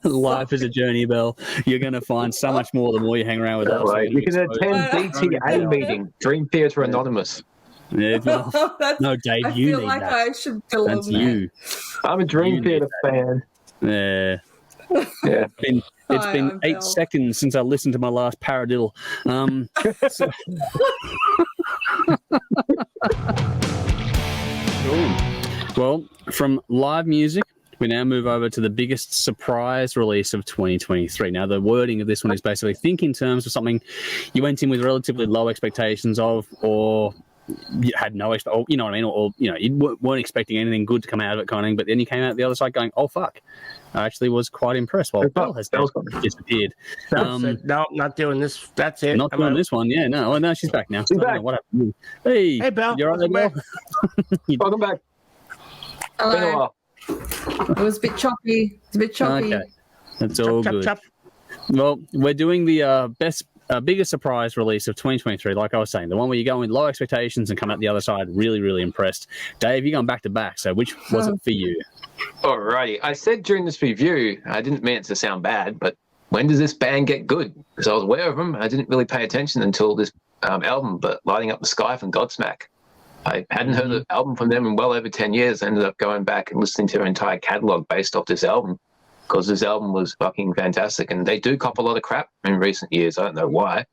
Life is a journey, Belle. You're going to find so much more the more you hang around with us. Right. You can attend DTA meeting, Dream Theatre Anonymous. Yeah, well, no, Dave, I you feel need like that. I should belong That's there. you. I'm a Dream Theatre fan. Yeah. Yeah. It's been I'm 8 Belle. seconds since I listened to my last paradiddle. So... Cool. Well, from live music, we now move over to the biggest surprise release of 2023. Now, the wording of this one is basically think in terms of something you went in with relatively low expectations of, or you had no or you know what I mean, or you know, you weren't expecting anything good to come out of it, kind of thing, but then you came out the other side going, oh fuck, I actually was quite impressed. Well, Belle has disappeared. No, not doing this. That's it. Not doing this one. Yeah, no. Oh, no, she's back now. She's back. What happened? Hey, Belle. You're right there, Belle. Welcome back. Been a Hello. while. It was a bit choppy. It's a bit choppy. Okay, that's all Chop, good. chop. Well, we're doing the biggest surprise release of 2023. Like I was saying, the one where you go in low expectations and come out the other side really, really impressed. Dave, you're going back to back. So which was it for you? Alrighty. I said during this review, I didn't mean it to sound bad, but when does this band get good? Because I was aware of them. I didn't really pay attention until this album, but Lighting Up the Sky from Godsmack. I hadn't heard the album from them in well over 10 years. I ended up going back and listening to their entire catalog based off this album because this album was fucking fantastic. And they do cop a lot of crap in recent years. I don't know why.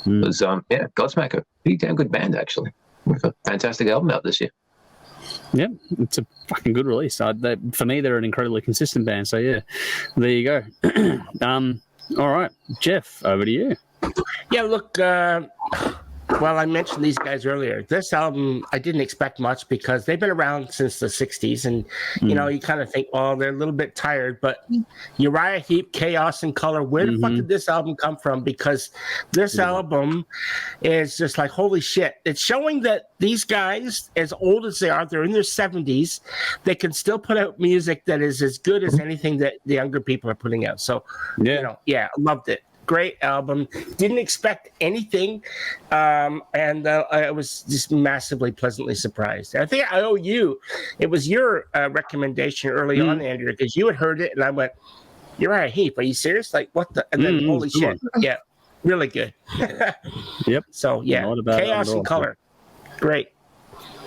Because, Godsmack are a pretty damn good band, actually, with a fantastic album out this year. Yep, it's a fucking good release. For me, they're an incredibly consistent band. So, yeah, there you go. All right, Jeff, over to you. Yeah, look, well, I mentioned these guys earlier. This album, I didn't expect much because they've been around since the 60s. And, you know, you kind of think, oh, they're a little bit tired. But Uriah Heep, Chaos in Color, where the fuck did this album come from? Because this album is just like, holy shit. It's showing that these guys, as old as they are, they're in their 70s, they can still put out music that is as good as anything that the younger people are putting out. So, you know, I loved it. Great album. Didn't expect anything, and I was just massively pleasantly surprised. I think I owe you. It was your recommendation early on, Andrew, because you had heard it, and I went, "You're right, Heap. Are you serious? Like what the?" And then holy shit, yeah, really good. Yep. So yeah, Chaos in Color, great.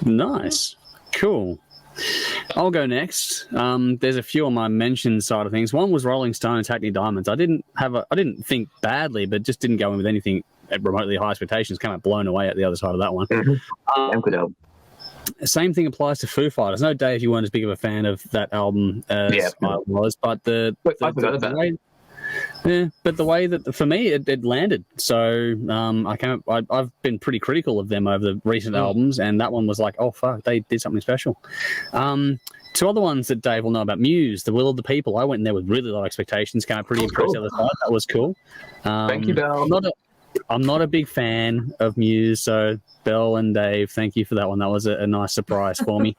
Nice, cool. I'll go next. There's a few on my mention side of things. One was Rolling Stone's Hackney Diamonds. I didn't think badly, but just didn't go in with anything at remotely high expectations. Came out blown away at the other side of that one. Good album. Same thing applies to Foo Fighters. No, Dave, you weren't as big of a fan of that album as I was, but the way that for me it landed. So I've been pretty critical of them over the recent albums, and that one was like, oh fuck, they did something special. Two other ones that Dave will know about: Muse, The Will of the People. I went in there with really low expectations, came out pretty impressed the other side. That was cool. Thank you, Belle. I'm not a big fan of Muse, so Belle and Dave, thank you for that one. That was a nice surprise for me.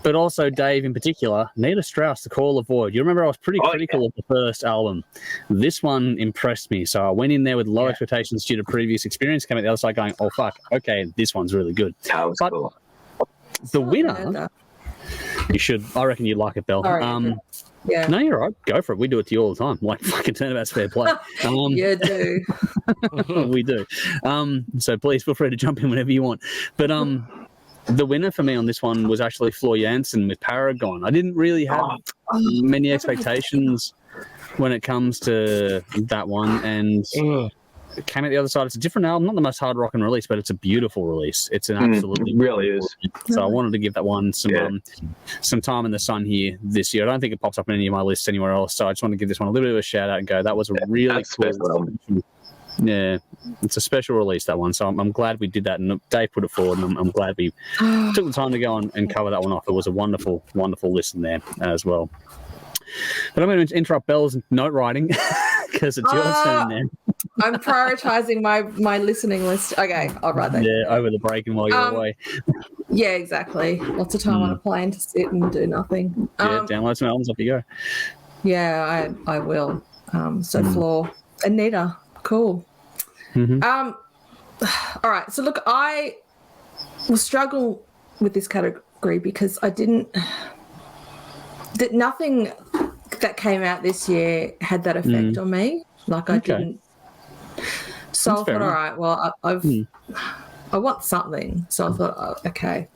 But also, Dave in particular, Nita Strauss, The Call of Void. You remember I was pretty critical of the first album. This one impressed me, so I went in there with low expectations due to previous experience, came out the other side going, oh, fuck, okay, this one's really good. That was cool. The winner, you should, I reckon you'd like it, Belle. Yeah. No, you're right. Go for it. We do it to you all the time. Like fucking turnabout's fair play. You do. We do. So please feel free to jump in whenever you want. But the winner for me on this one was actually Floor Jansen with Paragon. I didn't really have many expectations when it comes to that one, and it came out the other side. It's a different album, not the most hard rocking release, but it's a beautiful release. It's an absolutely really is. So I wanted to give that one some time in the sun here this year. I don't think it pops up in any of my lists anywhere else, so I just want to give this one a little bit of a shout out and go, that was a really cool. Yeah, it's a special release, that one. So I'm glad we did that, and Dave put it forward, and I'm glad we took the time to go and cover that one off. It was a wonderful, wonderful listen there as well. But I'm going to interrupt Belle's note writing because it's your turn now. I'm prioritizing my listening list. Okay, I'll write that. Yeah, over the break and while you're away. Yeah, exactly. Lots of time on a plane to sit and do nothing. Download some albums, off you go. Yeah, I will. Floor. Anita, cool. All right, so look, I will struggle with this category because I didn't... Nothing that came out this year had that effect on me. Like I didn't. So I thought, all right, well, I want something. So I thought, oh, okay,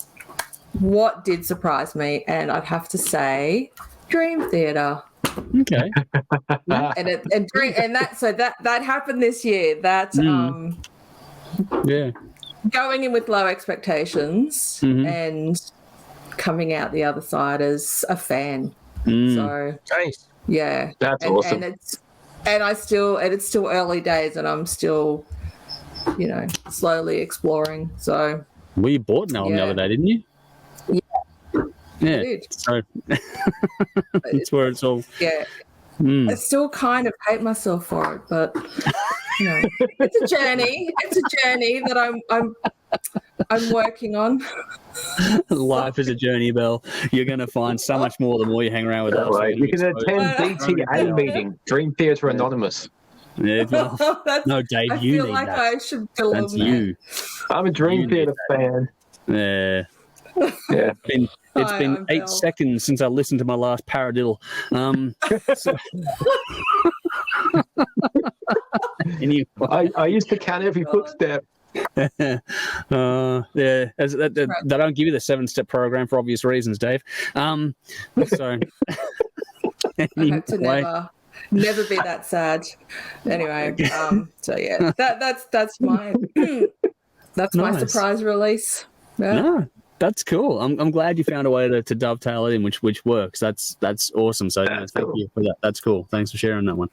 what did surprise me? And I'd have to say, Dream Theater. Okay. and that happened this year. That going in with low expectations and coming out the other side as a fan. So Nice. Yeah, that's awesome. And it's still early days, and I'm still, slowly exploring. So you bought an album the other day, didn't you? Yeah. So that's where it's all. Yeah. I still kind of hate myself for it, but it's a journey. It's a journey that I'm working on. Life is a journey, Belle. You're going to find so much more the more you hang around with us. Right. You can attend DTA meeting, Dream Theatre Anonymous. Yeah, well, no, Dave, I you feel need like that. I should belong That's there. you. I'm a Dream Theatre fan. Yeah. Yeah. It's been 8 seconds since I listened to my last paradiddle. Anyway. I used to count every footstep. They don't give you the 7-step program for obvious reasons, Dave. So I hope to never be that sad. Anyway, so yeah, that's my my surprise release. Yeah. No, that's cool. I'm glad you found a way to dovetail it in, which works. That's awesome. So thank you for that. That's cool. Thanks for sharing that one.